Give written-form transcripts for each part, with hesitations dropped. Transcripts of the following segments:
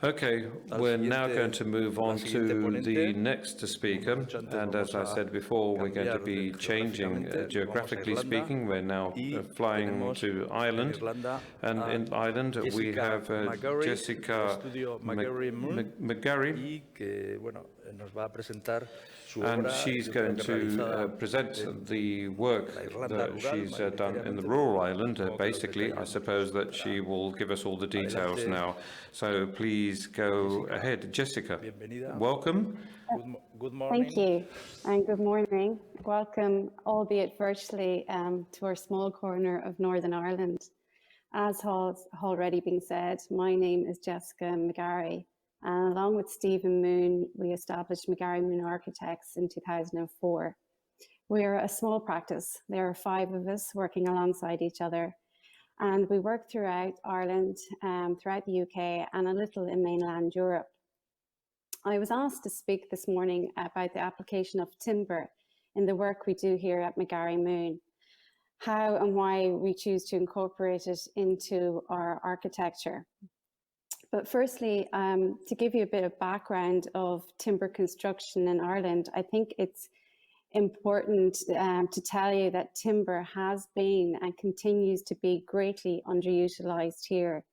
Okay, we're now going to move on to the next speaker, and as I said before, we're going to be changing geographically speaking. We're now flying to Ireland, and in Ireland we have Jessica McGarry, and she's going to present the work that she's done in the rural Ireland. Basically, I suppose that she will give us all the details now. So please go ahead. Jessica, welcome. Good morning. Thank you, and good morning. Welcome, albeit virtually, to our small corner of Northern Ireland. As has already been said, my name is Jessica McGarry, and along with Stephen Moon, we established McGarry-Moon Architects in 2004. We are a small practice. There are 5 of us working alongside each other, and we work throughout Ireland, throughout the UK, and a little in mainland Europe. I was asked to speak this morning about the application of timber in the work we do here at McGarry-Moon, how and why we choose to incorporate it into our architecture. But firstly, to give you a bit of background of timber construction in Ireland, I think it's important to tell you that timber has been and continues to be greatly underutilized here.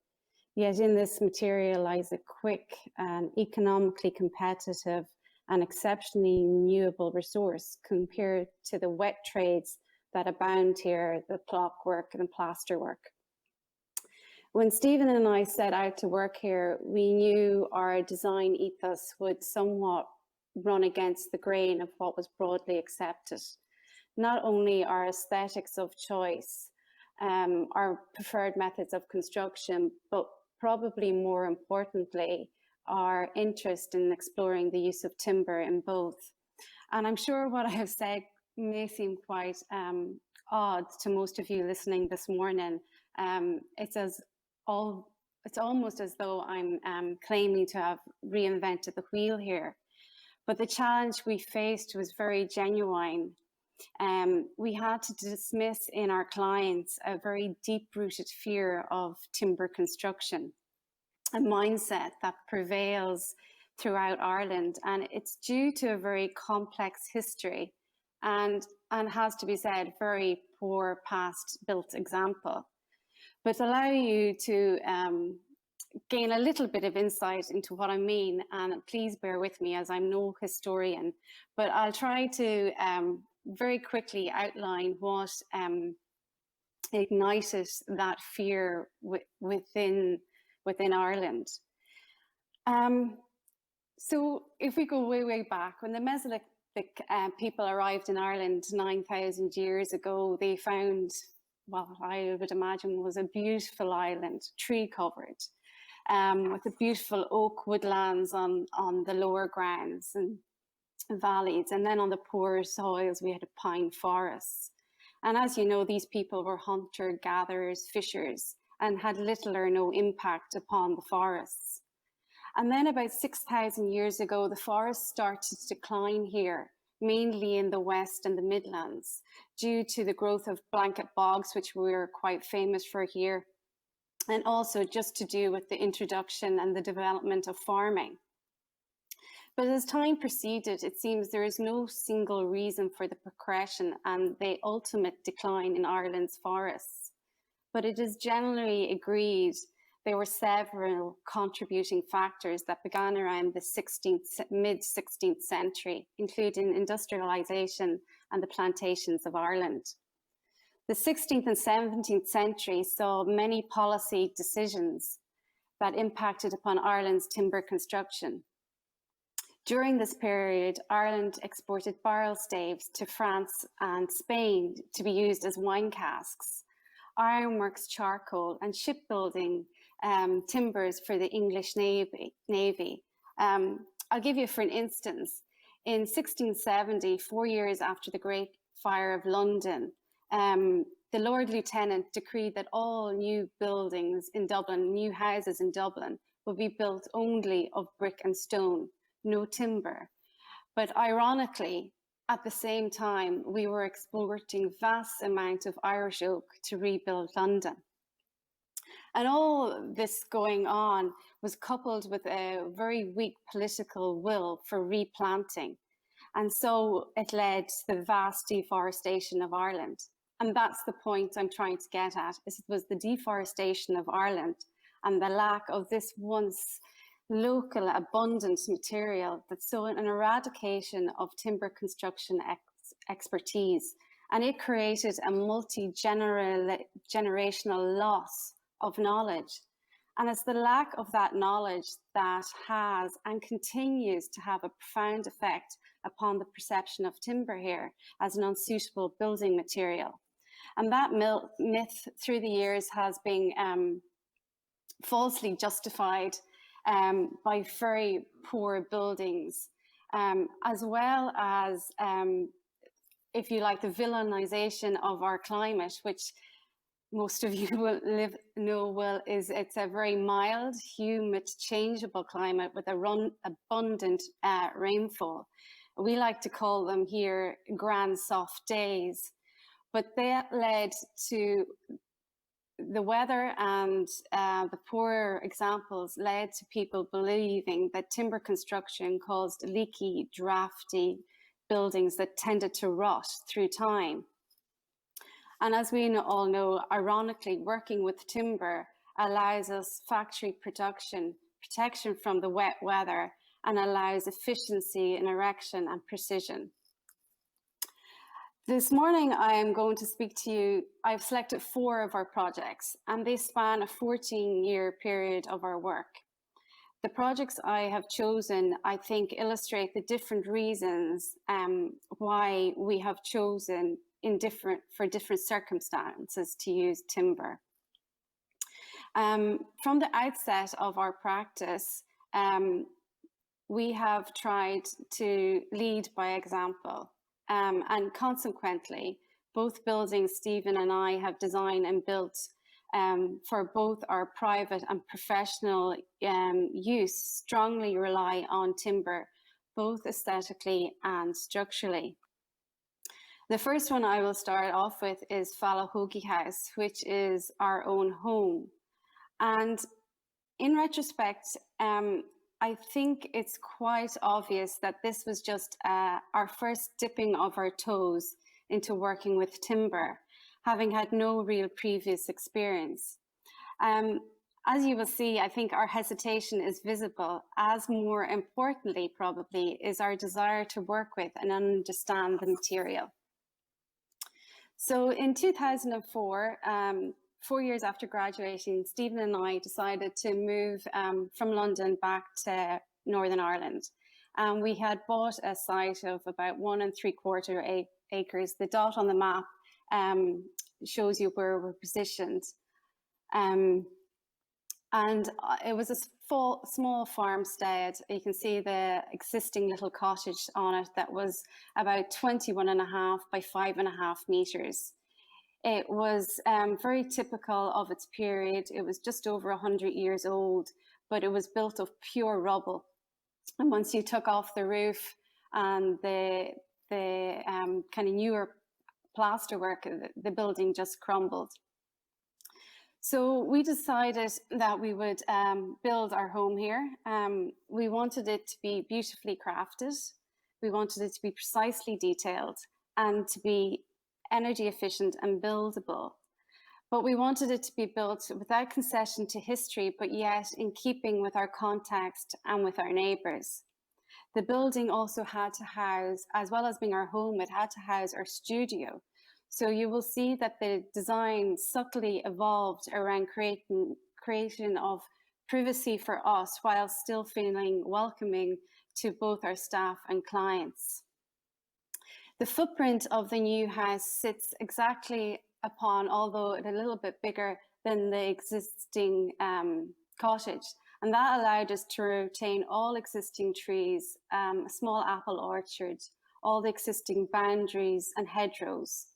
Yet in this material lies a quick and economically competitive and exceptionally renewable resource compared to the wet trades that abound here, the clockwork and plasterwork. When Stephen and I set out to work here, we knew our design ethos would somewhat run against the grain of what was broadly accepted. Not only our aesthetics of choice, our preferred methods of construction, but probably more importantly, our interest in exploring the use of timber in both. And I'm sure what I have said may seem quite odd to most of you listening this morning. It's almost as though I'm claiming to have reinvented the wheel here. But the challenge we faced was very genuine. We had to dismiss in our clients a very deep-rooted fear of timber construction, a mindset that prevails throughout Ireland, and it's due to a very complex history and has to be said, very poor past built example. But to allow you to gain a little bit of insight into what I mean, and please bear with me as I'm no historian, but I'll try to very quickly outline what ignited that fear within Ireland. So if we go way back, when the Mesolithic people arrived in Ireland 9,000 years ago, they found what I would imagine was a beautiful island, tree covered, with the beautiful oak woodlands on the lower grounds and valleys, and then on the poorer soils we had pine forests. And as you know, these people were hunter-gatherers, fishers, and had little or no impact upon the forests. And then about 6,000 years ago, the forests started to decline here, mainly in the West and the Midlands, due to the growth of blanket bogs, which we're quite famous for here, and also just to do with the introduction and the development of farming. But as time proceeded, it seems there is no single reason for the progression and the ultimate decline in Ireland's forests. But it is generally agreed there were several contributing factors that began around the mid-16th century, including industrialization and the plantations of Ireland. The 16th and 17th century saw many policy decisions that impacted upon Ireland's timber construction. During this period, Ireland exported barrel staves to France and Spain to be used as wine casks, ironworks charcoal, and shipbuilding timbers for the English Navy. I'll give you for an instance. In 1670, 4 years after the Great Fire of London, the Lord Lieutenant decreed that all new buildings in Dublin, new houses in Dublin, would be built only of brick and stone, no timber. But ironically, at the same time, we were exporting vast amounts of Irish oak to rebuild London. And all this going on was coupled with a very weak political will for replanting. And so it led to the vast deforestation of Ireland. And that's the point I'm trying to get at, is it was the deforestation of Ireland and the lack of this once local abundant material that saw an eradication of timber construction expertise. And it created a multi-generational loss of knowledge. And it's the lack of that knowledge that has and continues to have a profound effect upon the perception of timber here as an unsuitable building material. And that myth through the years has been falsely justified by very poor buildings, as well as, if you like, the villainization of our climate, which most of you will know is it's a very mild, humid, changeable climate with abundant rainfall. We like to call them here grand soft days, but that led to the weather and the poor examples led to people believing that timber construction caused leaky, drafty buildings that tended to rot through time. And as we all know, ironically, working with timber allows us factory protection from the wet weather and allows efficiency in erection and precision. This morning, I am going to speak to you. I've selected 4 of our projects, and they span a 14-year period of our work. The projects I have chosen, I think, illustrate the different reasons why we have chosen for different circumstances to use timber. From the outset of our practice, we have tried to lead by example. And consequently, both buildings Stephen and I have designed and built for both our private and professional use strongly rely on timber, both aesthetically and structurally. The first one I will start off with is Fallahogie House, which is our own home. And in retrospect, I think it's quite obvious that this was just our first dipping of our toes into working with timber, having had no real previous experience. As you will see, I think our hesitation is visible, as more importantly, probably, is our desire to work with and understand the material. So in 2004, 4 years after graduating, Stephen and I decided to move from London back to Northern Ireland. We had bought a site of about 1 3/4 acres. The dot on the map shows you where we're positioned. And it was a small farmstead. You can see the existing little cottage on it that was about 21.5 by 5.5 meters. It was very typical of its period. It was just over 100 years old, but it was built of pure rubble. And once you took off the roof and the kind of newer plasterwork, the building just crumbled. So we decided that we would build our home here. We wanted it to be beautifully crafted. We wanted it to be precisely detailed and to be energy efficient and buildable. But we wanted it to be built without concession to history, but yet in keeping with our context and with our neighbours. The building also had to house, as well as being our home, it had to house our studio. So you will see that the design subtly evolved around creation of privacy for us while still feeling welcoming to both our staff and clients. The footprint of the new house sits exactly upon, although a little bit bigger than the existing cottage. And that allowed us to retain all existing trees, a small apple orchard, all the existing boundaries and hedgerows.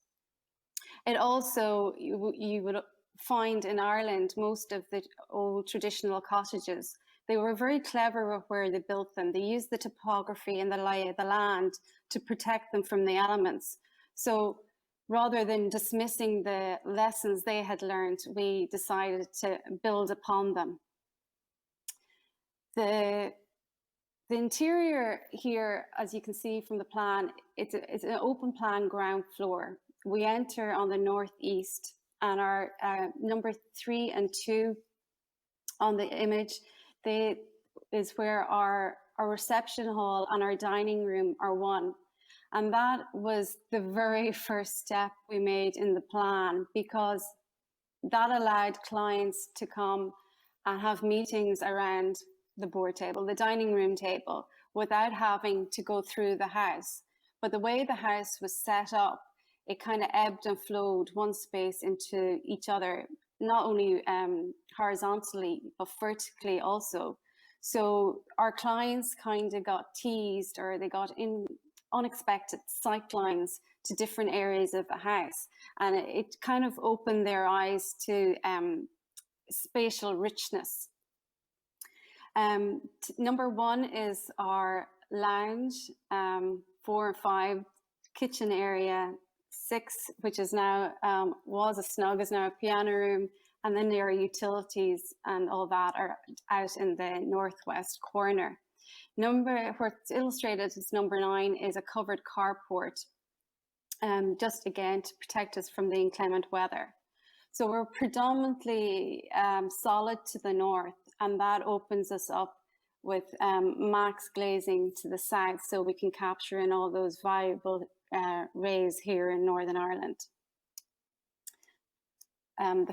It also, you would find in Ireland, most of the old traditional cottages, they were very clever with where they built them. They used the topography and the lie of the land to protect them from the elements. So rather than dismissing the lessons they had learned, we decided to build upon them. The interior here, as you can see from the plan, it's an open plan ground floor. We enter on the northeast, and our number 3 and 2 on the image, is where our reception hall and our dining room are one. And that was the very first step we made in the plan, because that allowed clients to come and have meetings around the board table, the dining room table, without having to go through the house. But the way the house was set up, it kind of ebbed and flowed one space into each other, not only horizontally, but vertically also. So our clients kind of got teased, or they got in unexpected sight lines to different areas of the house. And it kind of opened their eyes to spatial richness. Number 1 is our lounge, 4 and 5, kitchen area, 6, which is now, was a snug, is now a piano room, and then there are utilities and all that are out in the northwest corner. Where it's illustrated as number 9 is a covered carport, just again to protect us from the inclement weather. So we're predominantly solid to the north, and that opens us up with max glazing to the south, so we can capture in all those valuable rays here in Northern Ireland. On the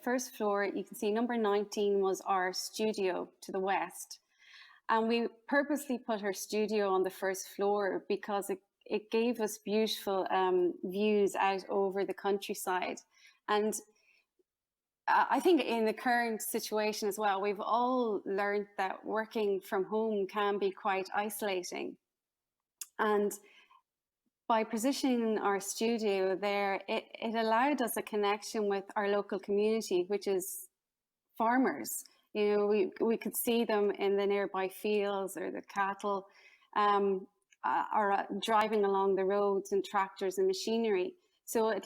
first floor, you can see number 19 was our studio to the west. And we purposely put our studio on the first floor because it gave us beautiful views out over the countryside. And I think in the current situation as well, we've all learned that working from home can be quite isolating. And by positioning our studio there, it allowed us a connection with our local community, which is farmers. You know, we could see them in the nearby fields, or the cattle are driving along the roads, and tractors and machinery. So it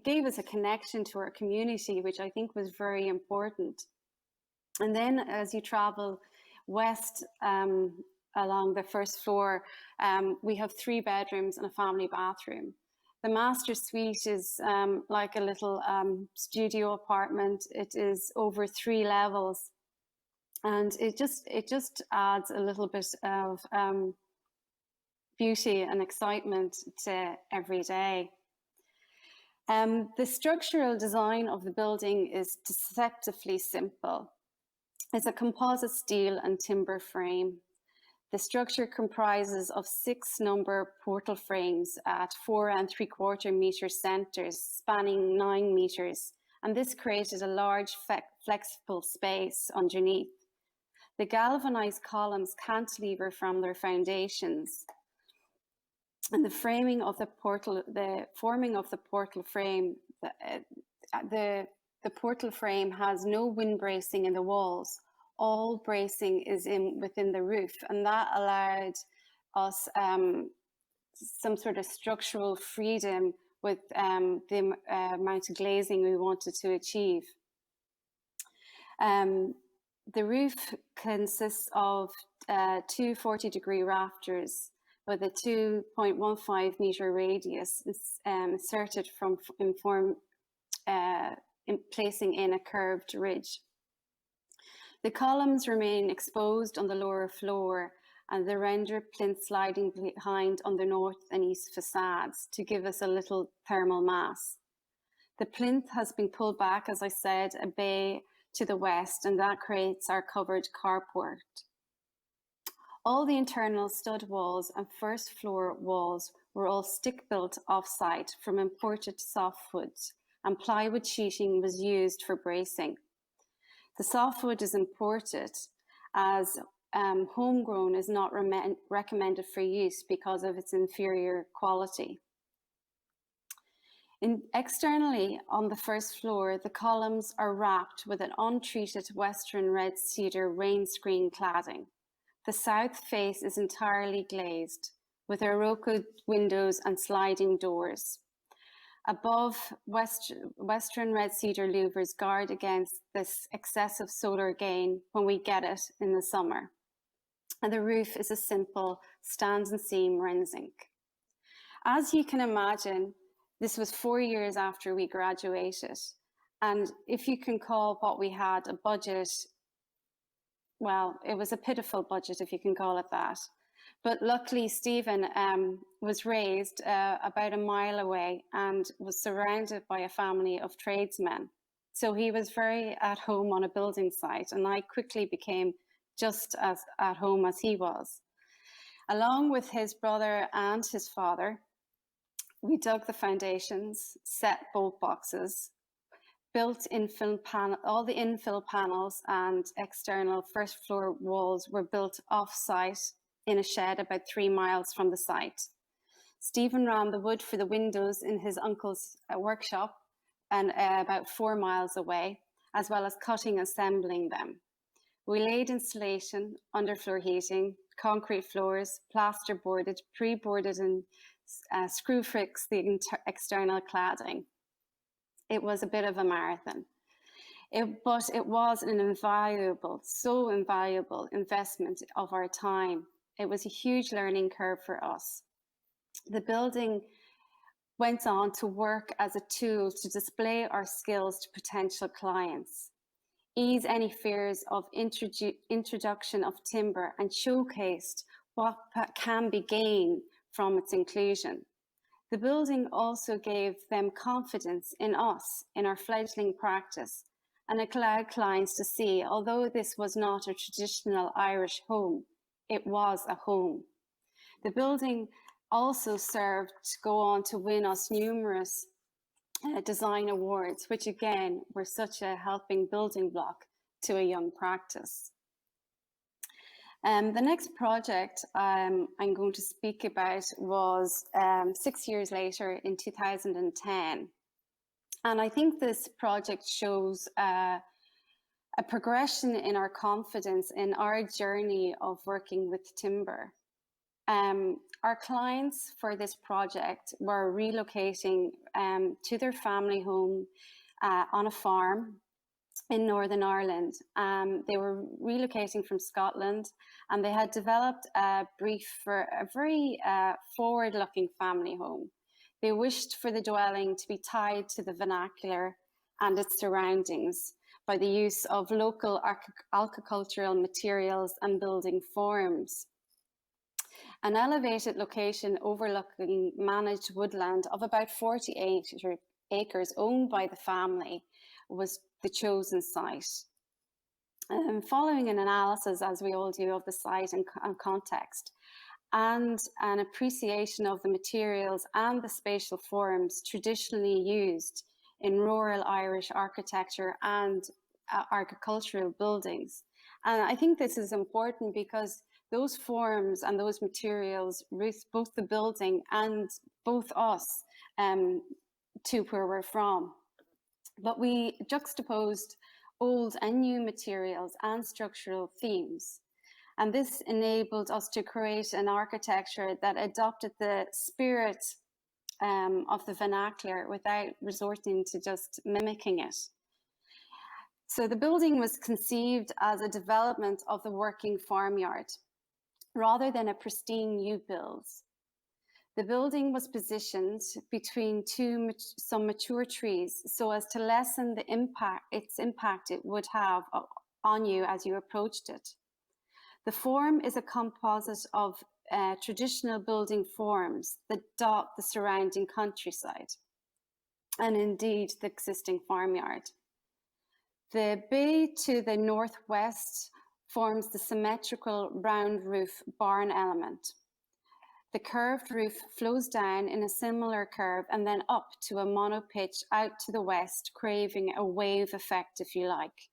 gave us a connection to our community, which I think was very important. And then as you travel west along the first floor, we have 3 bedrooms and a family bathroom. The master suite is like a little studio apartment. It is over 3 levels, and it just adds a little bit of beauty and excitement to every day. The structural design of the building is deceptively simple. It's a composite steel and timber frame. The structure comprises of 6 number portal frames at 4 3/4 meter centers, spanning 9 meters, and this created a large flexible space underneath. The galvanized columns cantilever from their foundations, and the forming of the portal frame, the portal frame has no wind bracing in the walls. All bracing is within the roof, and that allowed us some sort of structural freedom with the amount of glazing we wanted to achieve. The roof consists of 2 40-degree rafters with a 2.15 meter radius inserted placing in a curved ridge. The columns remain exposed on the lower floor, and the render plinth sliding behind on the north and east facades to give us a little thermal mass. The plinth has been pulled back, as I said, a bay to the west, and that creates our covered carport. All the internal stud walls and first floor walls were all stick-built off-site from imported softwoods, and plywood sheeting was used for bracing. The softwood is imported, as homegrown is not recommended for use because of its inferior quality. Externally, on the first floor, the columns are wrapped with an untreated Western red cedar rain screen cladding. The south face is entirely glazed. with Oreka windows and sliding doors. Above, western red cedar louvers guard against this excessive solar gain when we get it in the summer. And the roof is a simple stand and seam rensink. As you can imagine, this was 4 years after we graduated. And if you can call what we had a budget, well, it was a pitiful budget, if you can call it that. But luckily, Stephen was raised about a mile away and was surrounded by a family of tradesmen. So he was very at home on a building site, and I quickly became just as at home as he was. Along with his brother and his father, we dug the foundations, set bolt boxes, built all the infill panels and external first floor walls were built off-site in a shed about 3 miles from the site. Stephen ran the wood for the windows in his uncle's workshop and about 4 miles away, as well as cutting and assembling them. We laid insulation, underfloor heating, concrete floors, plasterboarded, pre-boarded and screw fixed the external cladding. It was a bit of a marathon, but it was an invaluable, so invaluable investment of our time. It was a huge learning curve for us. The building went on to work as a tool to display our skills to potential clients, ease any fears of introduction of timber, and showcased what can be gained from its inclusion. The building also gave them confidence in us, in our fledgling practice, and it allowed clients to see, although this was not a traditional Irish home, it was a home. The building also served to go on to win us numerous design awards, which again were such a helping building block to a young practice. The next project I'm going to speak about was 6 years later in 2010. And I think this project shows a progression in our confidence in our journey of working with timber. Our clients for this project were relocating to their family home on a farm in Northern Ireland. They were relocating from Scotland, and they had developed a brief for a very forward-looking family home. They wished for the dwelling to be tied to the vernacular and its surroundings by the use of local agricultural materials and building forms. An elevated location overlooking managed woodland of about 48 acres owned by the family was the chosen site. Following an analysis, as we all do, of the site and context, and an appreciation of the materials and the spatial forms traditionally used in rural Irish architecture and agricultural buildings. And I think this is important because those forms and those materials reach both the building and both us to where we're from. But we juxtaposed old and new materials and structural themes. And this enabled us to create an architecture that adopted the spirit of the vernacular without resorting to just mimicking it. So the building was conceived as a development of the working farmyard, rather than a pristine new build. The building was positioned between some mature trees so as to lessen the its impact it would have on you as you approached it. The form is a composite of traditional building forms that dot the surrounding countryside, and indeed the existing farmyard. The bay to the northwest forms the symmetrical round roof barn element. The curved roof flows down in a similar curve and then up to a monopitch out to the west, creating a wave effect, if you like.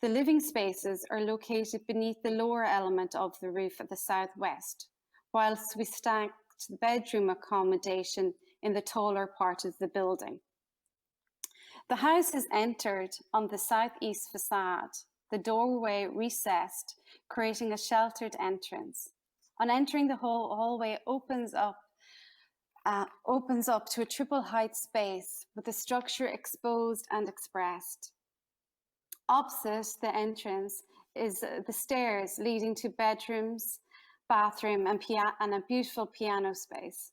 The living spaces are located beneath the lower element of the roof at the southwest, whilst we stacked the bedroom accommodation in the taller part of the building. The house is entered on the southeast facade, the doorway recessed, creating a sheltered entrance. On entering, the whole hallway opens up to a triple height space with the structure exposed and expressed. Opposite the entrance is the stairs leading to bedrooms, bathroom, and a beautiful piano space.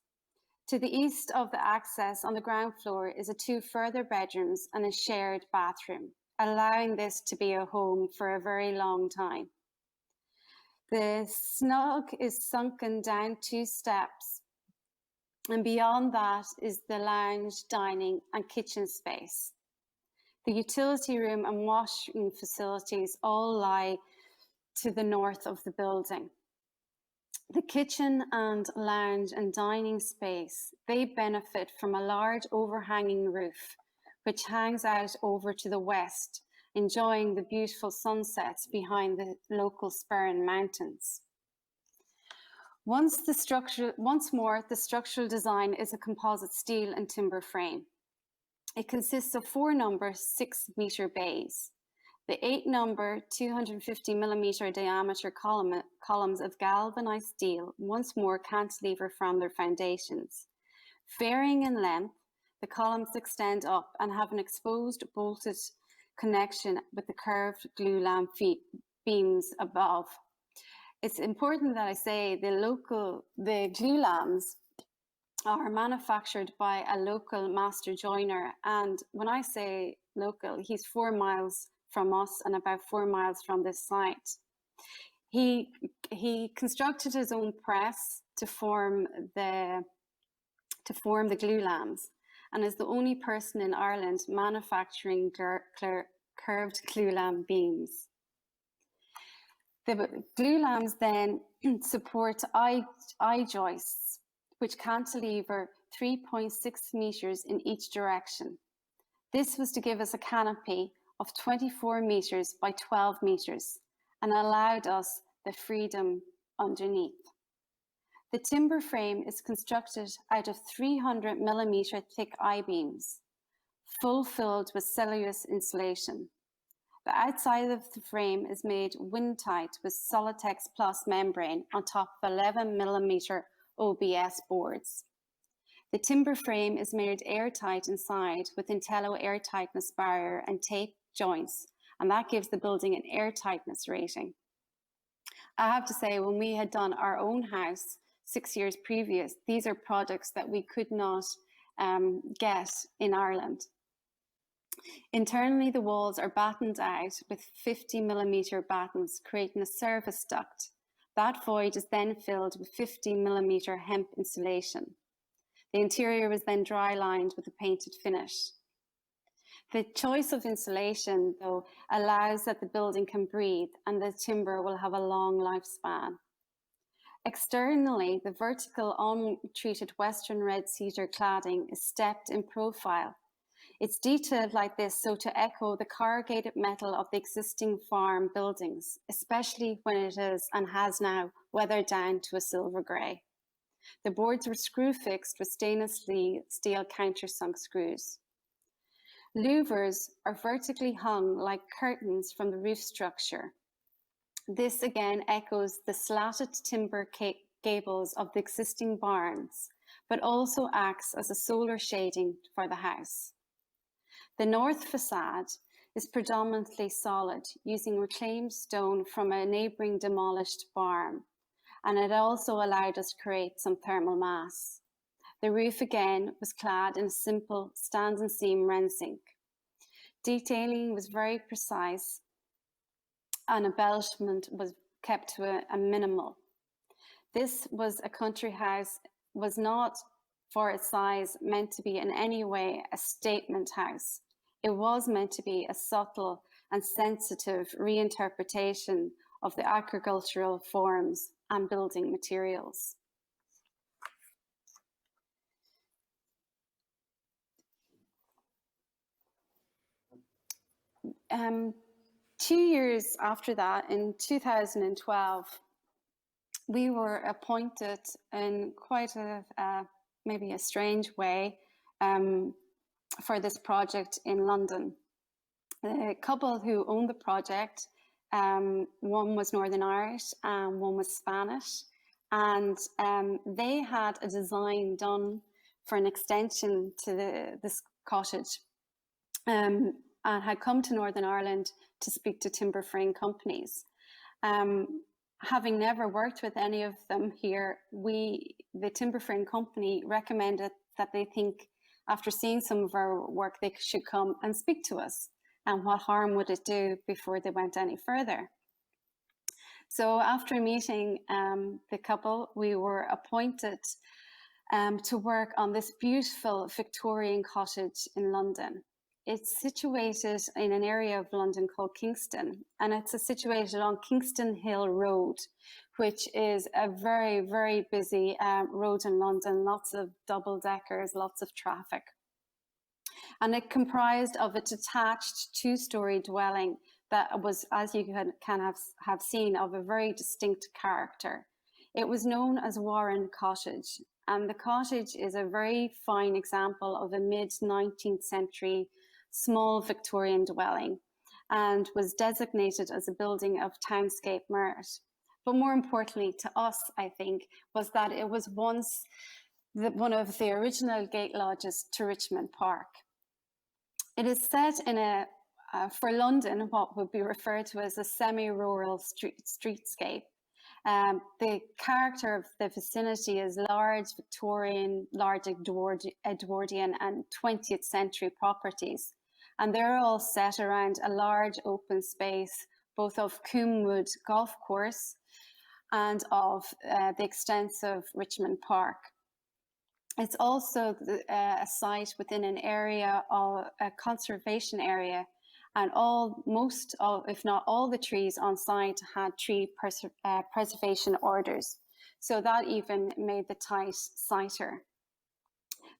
To the east of the access on the ground floor is 2 further bedrooms and a shared bathroom, allowing this to be a home for a very long time. The snug is sunken down 2 steps, and beyond that is the lounge, dining, and kitchen space. The utility room and washing facilities all lie to the north of the building. The kitchen and lounge and dining space, they benefit from a large overhanging roof, which hangs out over to the west, enjoying the beautiful sunsets behind the local Sperrin Mountains. Once more, the structural design is a composite steel and timber frame. It consists of 4 number 6-meter bays. The 8 number 250mm diameter columns of galvanized steel once more cantilever from their foundations. Varying in length, the columns extend up and have an exposed bolted connection with the curved glue lamp beams above. It's important that I say the glue lamps are manufactured by a local master joiner, and when I say local, he's 4 miles from us and about 4 miles from this site. He constructed his own press to form the glue lamps, and is the only person in Ireland manufacturing curved glue lamp beams. The glue lamps then support eye joists, which cantilever 3.6 meters in each direction. This was to give us a canopy of 24 meters by 12 meters and allowed us the freedom underneath. The timber frame is constructed out of 300mm thick I-beams, full-filled with cellulose insulation. The outside of the frame is made wind-tight with Solitex Plus membrane on top of 11mm OBS boards. The timber frame is made airtight inside with Intello airtightness barrier and tape joints, and that gives the building an airtightness rating. I have to say, when we had done our own house 6 years previous, these are products that we could not get in Ireland. Internally, the walls are battened out with 50mm battens, creating a service duct. That void is then filled with 50mm hemp insulation. The interior was then dry lined with a painted finish. The choice of insulation, though, allows that the building can breathe and the timber will have a long lifespan. Externally, the vertical untreated Western red cedar cladding is stepped in profile. It's detailed like this so to echo the corrugated metal of the existing farm buildings, especially when it is and has now weathered down to a silver grey. The boards were screw fixed with stainless steel countersunk screws. Louvers are vertically hung like curtains from the roof structure. This again echoes the slatted timber gables of the existing barns, but also acts as a solar shading for the house. The north facade is predominantly solid, using reclaimed stone from a neighbouring demolished barn, and it also allowed us to create some thermal mass. The roof again was clad in a simple stand and seam rensink. Detailing was very precise and embellishment was kept to a minimal. This was a country house, was not for its size meant to be in any way a statement house. It was meant to be a subtle and sensitive reinterpretation of the agricultural forms and building materials. Two years after that, in 2012, we were appointed in quite maybe a strange way for this project in London. The couple who owned the project, one was Northern Irish and one was Spanish, And they had a design done for an extension to this cottage, and had come to Northern Ireland to speak to timber frame companies. Having never worked with any of them here, the timber frame company recommended that they think, after seeing some of our work, they should come and speak to us, and what harm would it do before they went any further. So after meeting the couple, we were appointed to work on this beautiful Victorian cottage in London. It's situated in an area of London called Kingston, and it's situated on Kingston Hill Road, which is a very, very busy road in London, lots of double-deckers, lots of traffic. And it comprised of a detached two-storey dwelling that was, as you can have seen, of a very distinct character. It was known as Warren Cottage, and the cottage is a very fine example of a mid-19th century small Victorian dwelling, and was designated as a building of townscape merit. But more importantly to us, I think, was that it was once one of the original gate lodges to Richmond Park. It is set in for London, what would be referred to as a semi-rural streetscape. The character of the vicinity is large Victorian, large Edwardian and 20th century properties. And they're all set around a large open space, both of Coombe Golf Course and of the extensive Richmond Park. It's also a site within an area of a conservation area, and most, if not all, the trees on site had tree preservation orders. So that even made the site tighter.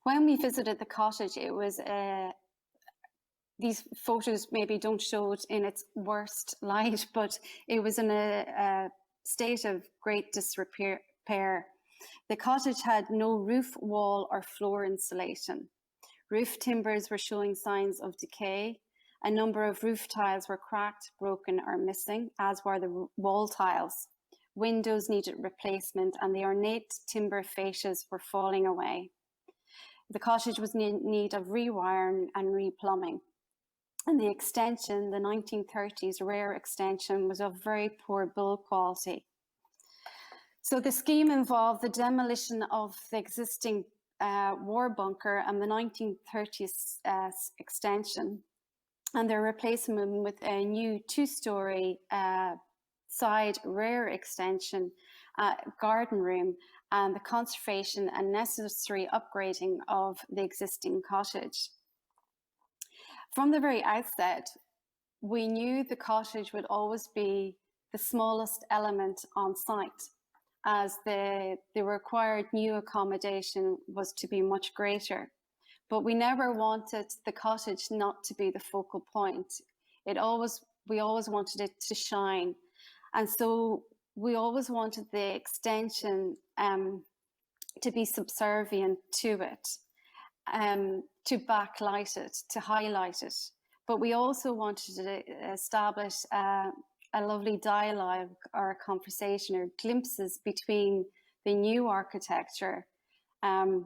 When we visited the cottage, it was these photos maybe don't show it in its worst light, but it was in a state of great disrepair. The cottage had no roof, wall or floor insulation. Roof timbers were showing signs of decay. A number of roof tiles were cracked, broken or missing, as were the wall tiles. Windows needed replacement and the ornate timber fascias were falling away. The cottage was in need of rewiring and replumbing. And the extension, the 1930s rare extension, was of very poor build quality. So the scheme involved the demolition of the existing war bunker and the 1930s extension, and their replacement with a new two-storey side rear extension, garden room, and the conservation and necessary upgrading of the existing cottage. From the very outset, we knew the cottage would always be the smallest element on site, as the required new accommodation was to be much greater. But we never wanted the cottage not to be the focal point. We always wanted it to shine. And so we always wanted the extension to be subservient to it, to backlight it, to highlight it. But we also wanted to establish a lovely dialogue or a conversation or glimpses between the new architecture and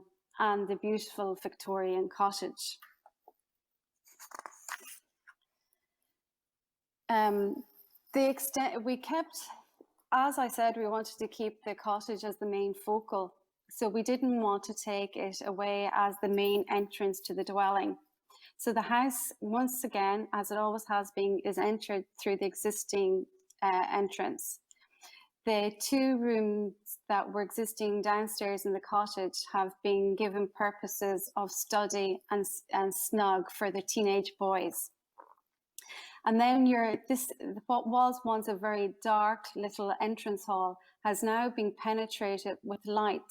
the beautiful Victorian cottage. We kept, as I said, we wanted to keep the cottage as the main focal. So we didn't want to take it away as the main entrance to the dwelling. So the house, once again, as it always has been, is entered through the existing entrance. The two rooms that were existing downstairs in the cottage have been given purposes of study and snug for the teenage boys. And then what was once a very dark little entrance hall has now been penetrated with light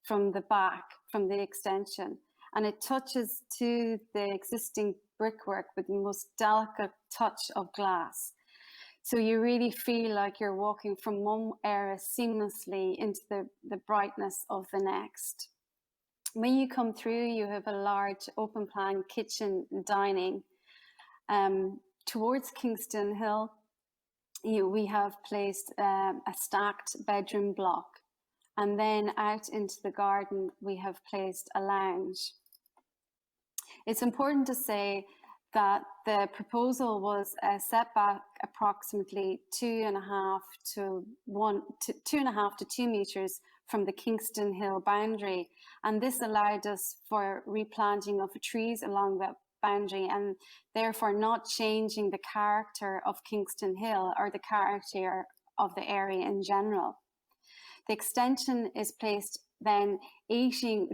from the back, from the extension. And it touches to the existing brickwork with the most delicate touch of glass. So you really feel like you're walking from one area seamlessly into the brightness of the next. When you come through, you have a large open plan kitchen and dining. Towards Kingston Hill, we have placed a stacked bedroom block. And then out into the garden, we have placed a lounge. It's important to say that the proposal was set back approximately 2.5 to 2 meters from the Kingston Hill boundary. And this allowed us for replanting of trees along that boundary and therefore not changing the character of Kingston Hill or the character of the area in general. The extension is placed then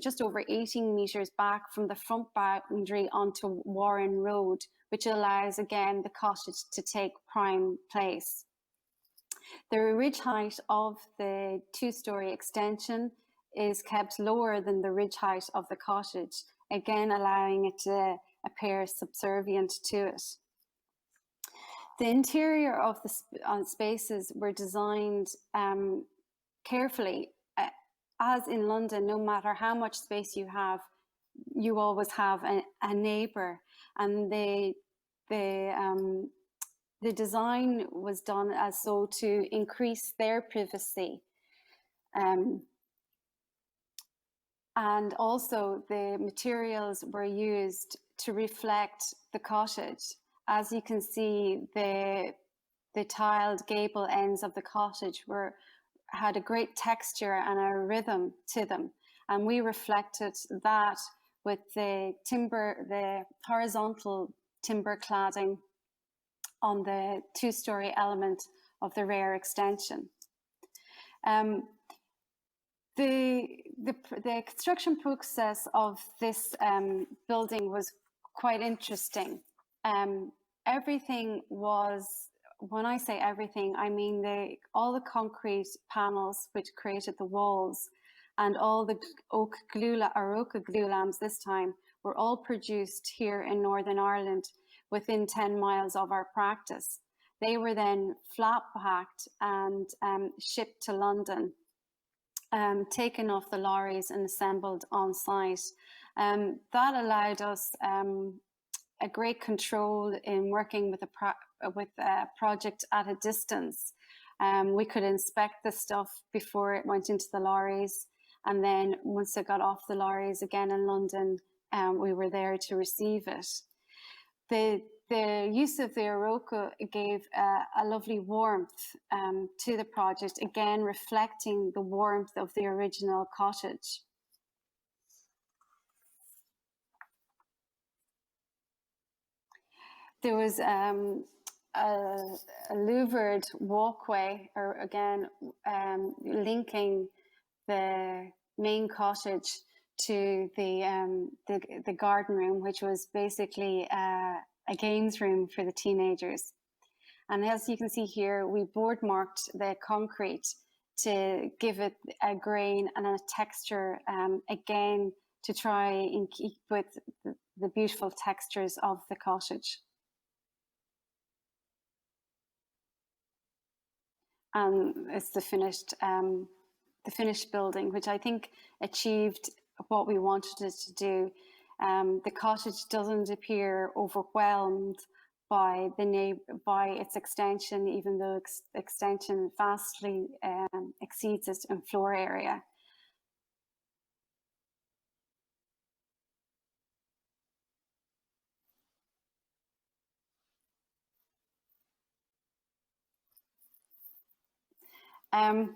just over 18 meters back from the front boundary onto Warren Road, which allows again the cottage to take prime place. The ridge height of the 2-story extension is kept lower than the ridge height of the cottage, again allowing it to appear subservient to it. The interior of the spaces were designed carefully. As in London, no matter how much space you have, you always have a neighbour, and the design was done as so to increase their privacy. And also the materials were used to reflect the cottage. As you can see, the tiled gable ends of the cottage had a great texture and a rhythm to them. And we reflected that with the horizontal timber cladding on the 2-story element of the rear extension. The construction process of this building was quite interesting. Everything was, when I say everything, I mean all the concrete panels which created the walls and all the Oreka glue lamps this time were all produced here in Northern Ireland within 10 miles of our practice. They were then flat packed and shipped to London, taken off the lorries and assembled on site. That allowed us a great control in working with a project at a distance. We could inspect the stuff before it went into the lorries, and then once it got off the lorries again in London, we were there to receive it. The use of the Oreka gave a lovely warmth to the project, again reflecting the warmth of the original cottage. There was a louvered walkway, or again linking the main cottage to the garden room, which was basically a games room for the teenagers. And as you can see here, we board marked the concrete to give it a grain and a texture, again to try and keep with the beautiful textures of the cottage. And it's the finished building, which I think achieved what we wanted it to do. The cottage doesn't appear overwhelmed by its extension, even though extension vastly exceeds it in floor area. I'm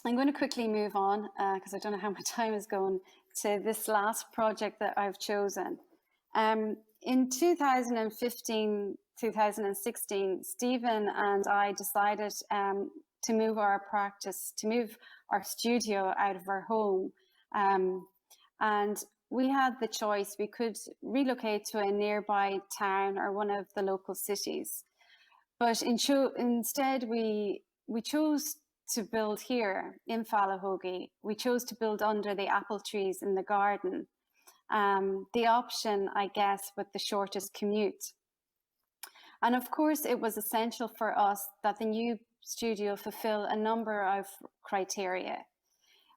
going to quickly move on because I don't know how much time is going to this last project that I've chosen. In 2015, 2016, Stephen and I decided to move our studio out of our home. And we had the choice, we could relocate to a nearby town or one of the local cities. But instead, we chose to build here in Fallahogie. We chose to build under the apple trees in the garden. The option, I guess, with the shortest commute. And of course, it was essential for us that the new studio fulfill a number of criteria.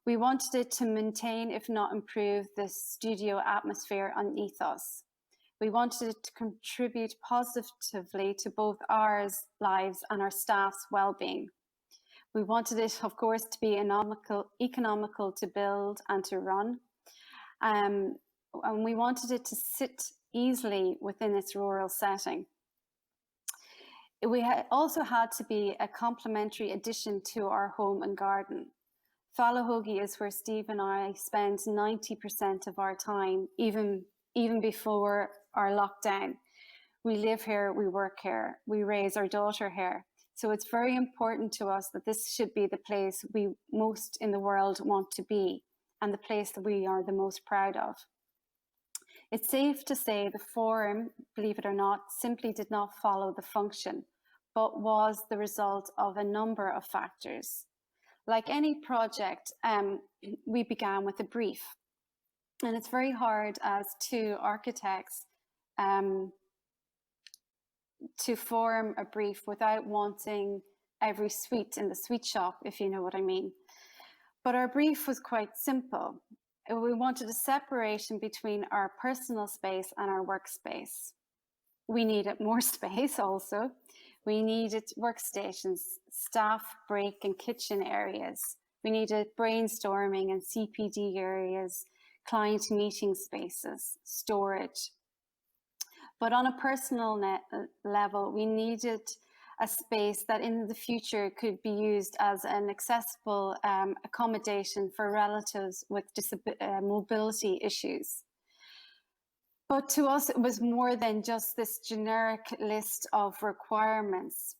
We wanted it to maintain, if not improve, the studio atmosphere and ethos. We wanted it to contribute positively to both our lives and our staff's well-being. We wanted it, of course, to be economical to build and to run. And we wanted it to sit easily within its rural setting. We also had to be a complementary addition to our home and garden. Fallahogie is where Steve and I spend 90% of our time, even before our lockdown. We live here, we work here, we raise our daughter here. So it's very important to us that this should be the place we most in the world want to be, and the place that we are the most proud of. It's safe to say the forum, believe it or not, simply did not follow the function, but was the result of a number of factors. Like any project, we began with a brief. And it's very hard as two architects to form a brief without wanting every suite in the sweet shop, if you know what I mean. But our brief was quite simple. We wanted a separation between our personal space and our workspace. We needed more space also. We needed workstations, staff break and kitchen areas. We needed brainstorming and CPD areas, client meeting spaces, storage. But on a personal level, we needed a space that in the future could be used as an accessible accommodation for relatives with mobility issues. But to us, it was more than just this generic list of requirements.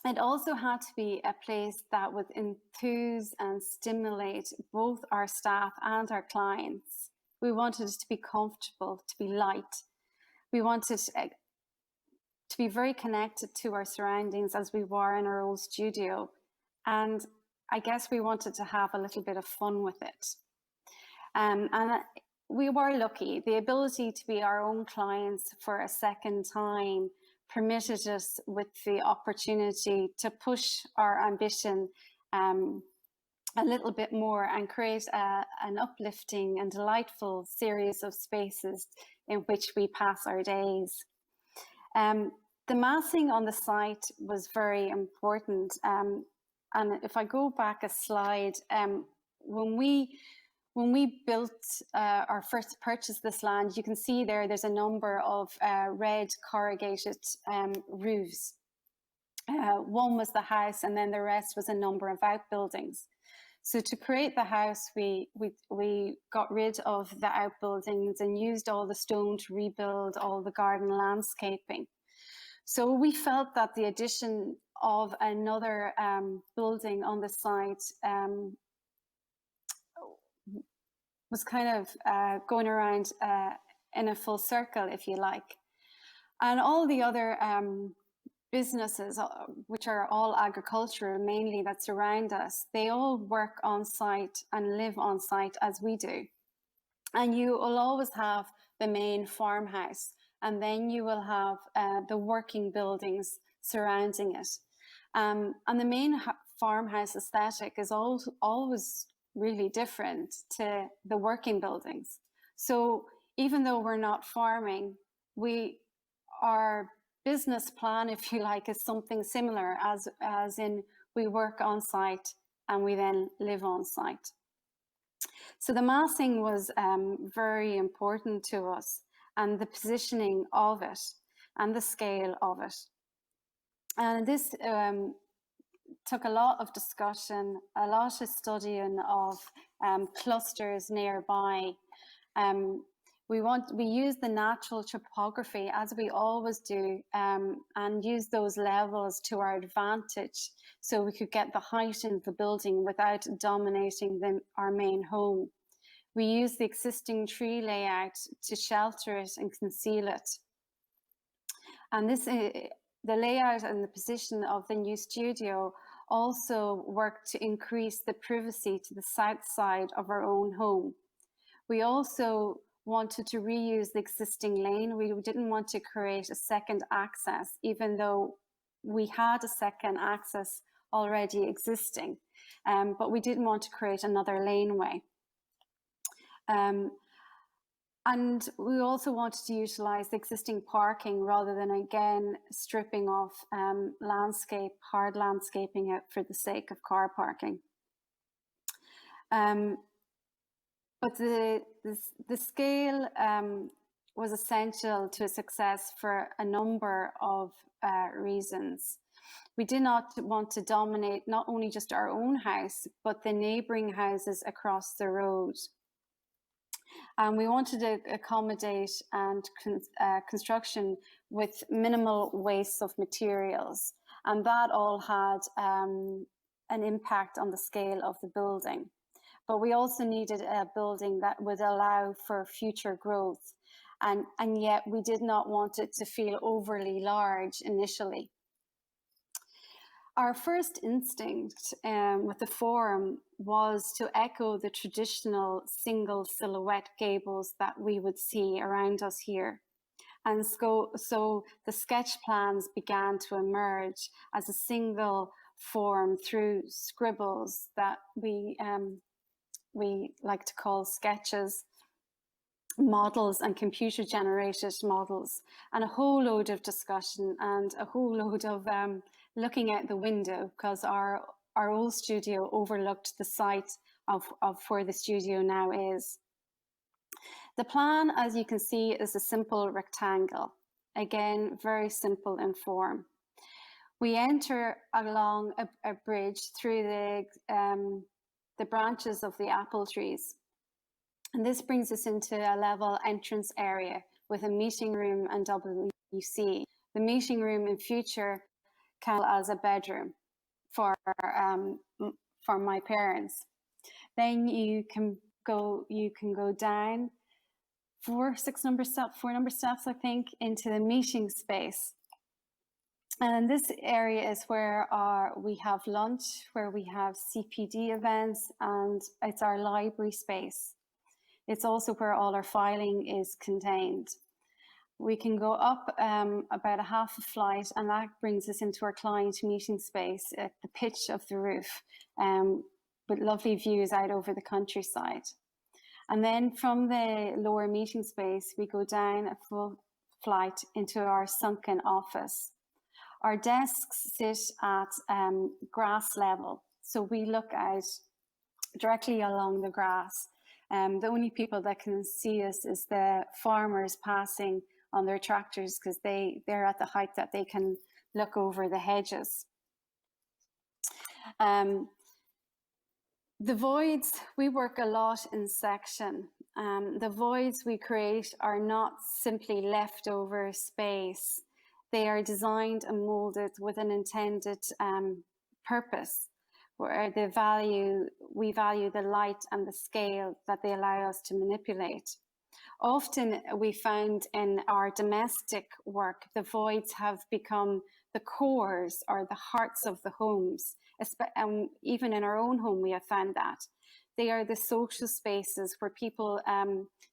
It also had to be a place that would enthuse and stimulate both our staff and our clients. We wanted it to be comfortable, to be light. We wanted to be very connected to our surroundings as we were in our old studio. And I guess we wanted to have a little bit of fun with it. And we were lucky. The ability to be our own clients for a second time permitted us with the opportunity to push our ambition a little bit more and create an uplifting and delightful series of spaces in which we pass our days. The massing on the site was very important. And if I go back a slide, when we built or first purchased this land, you can see there's a number of red corrugated roofs. One was the house, and then the rest was a number of outbuildings. So to create the house, we got rid of the outbuildings and used all the stone to rebuild all the garden landscaping. So we felt that the addition of another building on the site was kind of going around in a full circle, if you like. And all the other businesses, which are all agricultural mainly, that surround us, they all work on site and live on site as we do. And you will always have the main farmhouse, and then you will have the working buildings surrounding it. And the main farmhouse aesthetic is always really different to the working buildings. So even though we're not farming, our business plan, if you like, is something similar, as in we work on site and we then live on site. So the massing was very important to us, and the positioning of it and the scale of it. And this took a lot of discussion, a lot of studying of clusters nearby. We use the natural topography, as we always do, and use those levels to our advantage, so we could get the height in the building without dominating our main home. We use the existing tree layout to shelter it and conceal it. And the layout and the position of the new studio also worked to increase the privacy to the south side of our own home. We also wanted to reuse the existing lane. We didn't want to create a second access, even though we had a second access already existing, but we didn't want to create another laneway. And we also wanted to utilize the existing parking rather than, again, stripping off hard landscaping out for the sake of car parking. But the scale was essential to success for a number of reasons. We did not want to dominate not only just our own house, but the neighbouring houses across the road. And we wanted to accommodate and construction with minimal waste of materials. And that all had an impact on the scale of the building. But we also needed a building that would allow for future growth. And yet we did not want it to feel overly large initially. Our first instinct with the forum was to echo the traditional single silhouette gables that we would see around us here. And so the sketch plans began to emerge as a single form through scribbles that we like to call sketches, models and computer generated models, and a whole load of discussion and a whole load of looking out the window, because our old studio overlooked the site of where the studio now is. The plan, as you can see, is a simple rectangle. Again, very simple in form. We enter along a bridge through the branches of the apple trees. And this brings us into a level entrance area with a meeting room and WC. The meeting room in future can as a bedroom for my parents. Then you can go down four number steps, I think, into the meeting space. And this area is where we have lunch, where we have CPD events, and it's our library space. It's also where all our filing is contained. We can go up about a half a flight, and that brings us into our client meeting space at the pitch of the roof, with lovely views out over the countryside. And then from the lower meeting space, we go down a full flight into our sunken office. Our desks sit at grass level, so we look out directly along the grass. The only people that can see us is the farmers passing on their tractors, because they're at the height that they can look over the hedges. The voids, we work a lot in section. The voids we create are not simply leftover space. They are designed and molded with an intended purpose, where we value the light and the scale that they allow us to manipulate. Often we found in our domestic work, the voids have become the cores or the hearts of the homes. Even in our own home, we have found that. They are the social spaces where people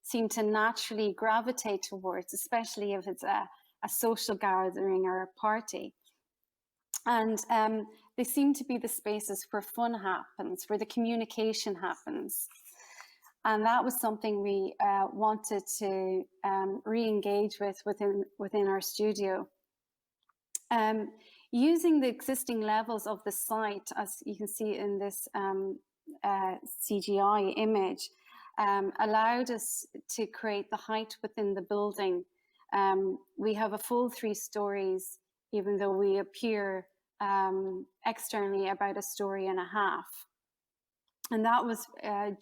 seem to naturally gravitate towards, especially if it's a social gathering or a party. And they seem to be the spaces where fun happens, where the communication happens. And that was something we wanted to re-engage with within our studio. Using the existing levels of the site, as you can see in this CGI image, allowed us to create the height within the building. We have a full 3 stories, even though we appear externally about 1.5 stories. And that was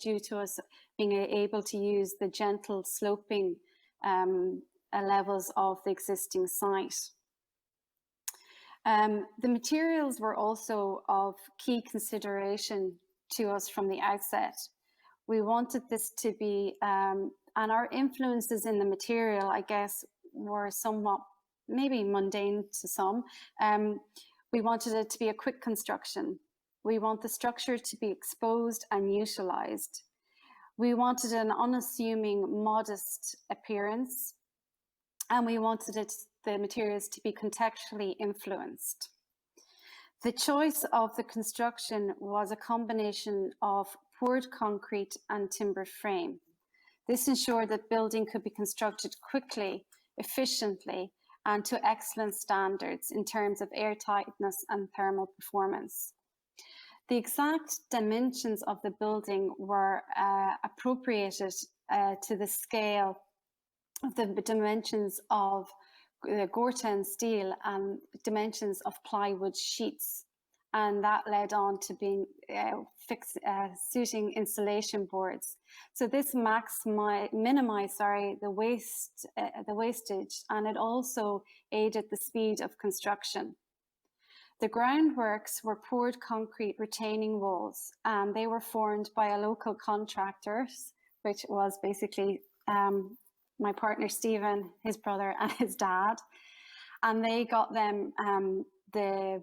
due to us being able to use the gentle sloping levels of the existing site. The materials were also of key consideration to us from the outset. We wanted this to be, and our influences in the material, I guess, were somewhat maybe mundane to some. We wanted it to be a quick construction. We want the structure to be exposed and utilized. We wanted an unassuming, modest appearance, and we wanted the materials to be contextually influenced. The choice of the construction was a combination of poured concrete and timber frame. This ensured that building could be constructed quickly, efficiently, and to excellent standards in terms of airtightness and thermal performance. The exact dimensions of the building were appropriated to the scale of the dimensions of the Gorten steel and dimensions of plywood sheets. And that led on to being suiting insulation boards. So this minimized the wastage, and it also aided the speed of construction. The groundworks were poured concrete retaining walls, and they were formed by a local contractors, which was basically my partner Stephen, his brother, and his dad. And they got them the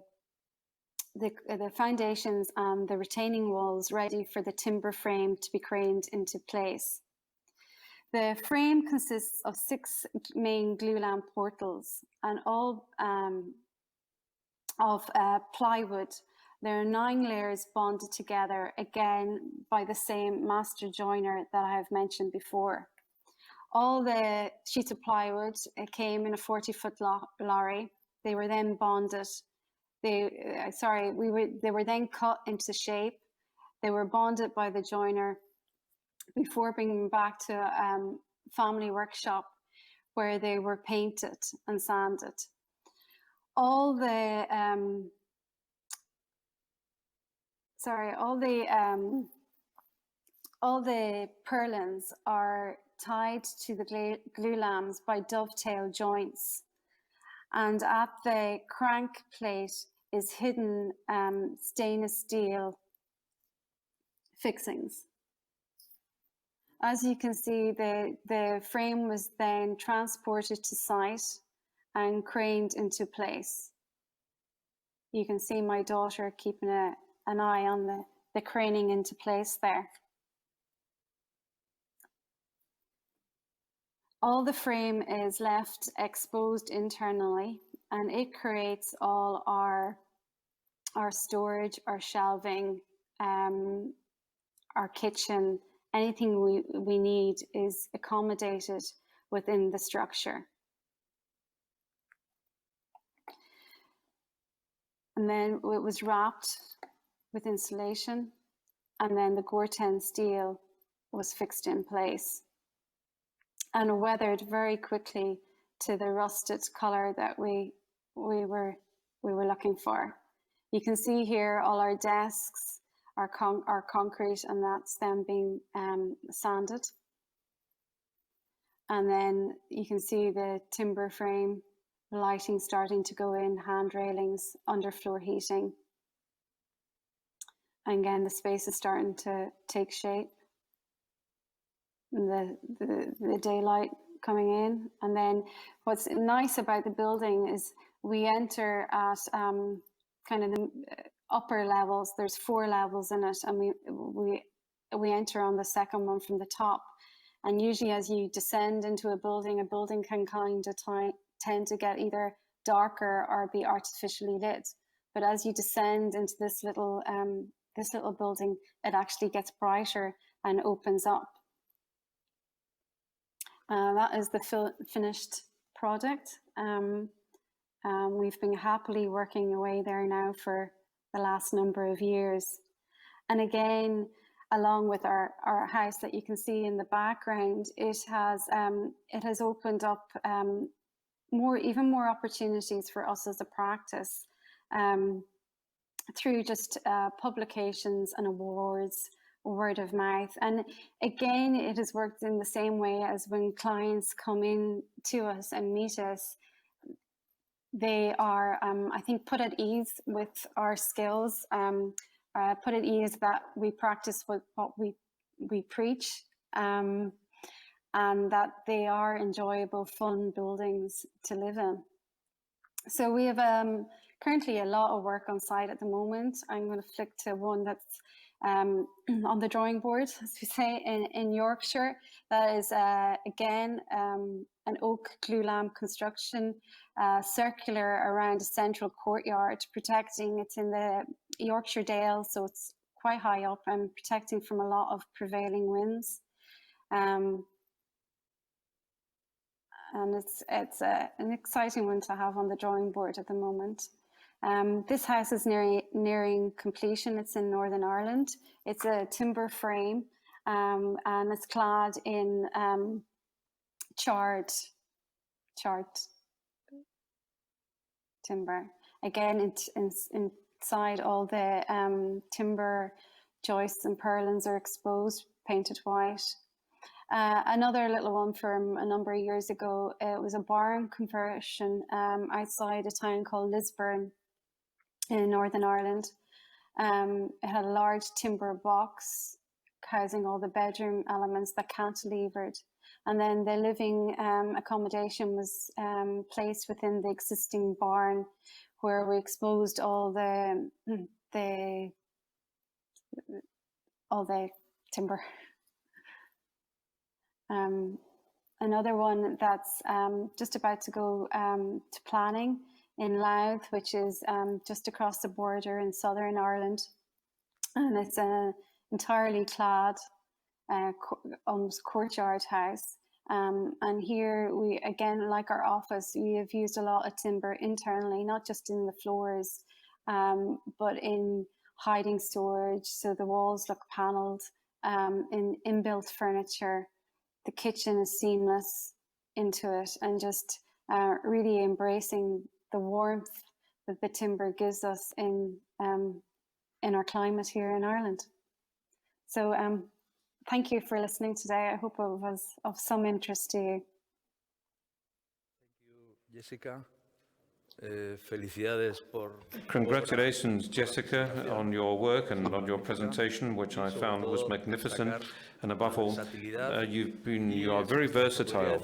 foundations and the retaining walls ready for the timber frame to be craned into place. The frame consists of 6 main glulam portals and all of plywood. There are 9 layers bonded together, again by the same master joiner that I have mentioned before. All the sheets of plywood came in a 40-foot lorry. They were then bonded. They were then cut into shape. They were bonded by the joiner before bringing back to a family workshop where they were painted and sanded. All the purlins are tied to the glulams by dovetail joints, and at the crank plate is hidden stainless steel fixings. As you can see, the frame was then transported to site and craned into place. You can see my daughter keeping an eye on the craning into place there. All the frame is left exposed internally, and it creates all our storage, our shelving, our kitchen. Anything we need is accommodated within the structure. And then it was wrapped with insulation, and then the Gorten steel was fixed in place and weathered very quickly to the rusted color that we were looking for. You can see here all our desks are concrete, and that's them being sanded. And then you can see the timber frame, the lighting starting to go in, hand railings, underfloor heating. And again, the space is starting to take shape. And the daylight coming in. And then what's nice about the building is we enter at kind of the upper levels. There's 4 levels in it, and we enter on the second one from the top. And usually as you descend into a building can kind of tend to get either darker or be artificially lit. But as you descend into this little building, it actually gets brighter and opens up. That is the finished product. We've been happily working away there now for the last number of years. And again, along with our house that you can see in the background, it has opened up even more opportunities for us as a practice through just publications and awards, word of mouth. And again, it has worked in the same way as when clients come in to us and meet us. They are, I think, put at ease with our skills, put at ease that we practice what we preach, and that they are enjoyable, fun buildings to live in. So we have currently a lot of work on site at the moment. I'm going to flick to one that's on the drawing board, as we say, in Yorkshire. That is, again, an oak glulam construction, circular around a central courtyard, protecting. It's in the Yorkshire Dale, so it's quite high up and protecting from a lot of prevailing winds. and it's an exciting one to have on the drawing board at the moment. This house is nearing completion. It's in Northern Ireland. It's a timber frame, and it's clad in charred timber. Again, inside all the timber joists and purlins are exposed, painted white. Another little one from a number of years ago, it was a barn conversion outside a town called Lisburn in Northern Ireland. It had a large timber box housing all the bedroom elements that cantilevered. And then the living accommodation was placed within the existing barn, where we exposed all the timber. Another one that's just about to go to planning in Louth, which is just across the border in Southern Ireland. And it's an entirely clad, almost courtyard house. And here we, again, like our office, we have used a lot of timber internally, not just in the floors, but in hiding storage. So the walls look panelled, in inbuilt furniture. The kitchen is seamless into it, and just really embracing the warmth that the timber gives us in our climate here in Ireland. So thank you for listening today. I hope it was of some interest to you. Thank you, Jessica. Felicidades por... Congratulations, Jessica, on your work and on your presentation, which I found was magnificent. And above all, you are very versatile,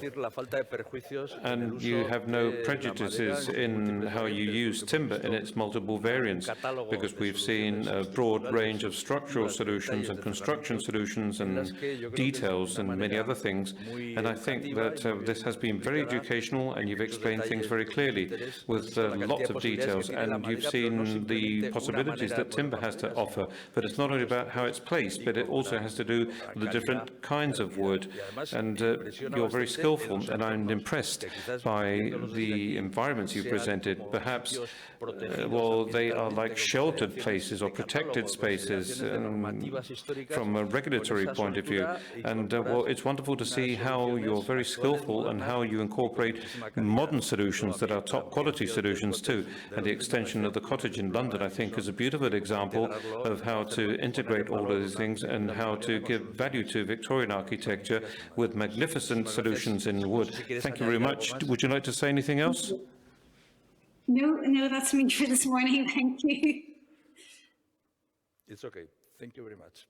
and you have no prejudices in how you use timber in its multiple variants, because we've seen a broad range of structural solutions and construction solutions and details and many other things. And I think that this has been very educational, and you've explained things very clearly with lots of details, and you've seen the possibilities that timber has to offer. But it's not only about how it's placed, but it also has to do with the different kinds of wood. And you're very skillful, and I'm impressed by the environments you presented. Perhaps, well, they are like sheltered places or protected spaces from a regulatory point of view. And well, it's wonderful to see how you're very skillful and how you incorporate modern solutions that are top quality solutions too. And the extension of the cottage in London, I think, is a beautiful example of how to integrate all of these things and how to give value to Victorian architecture with magnificent solutions in wood. Thank you very much. Would you like to say anything else? No, that's me for this morning. Thank you. It's okay. Thank you very much.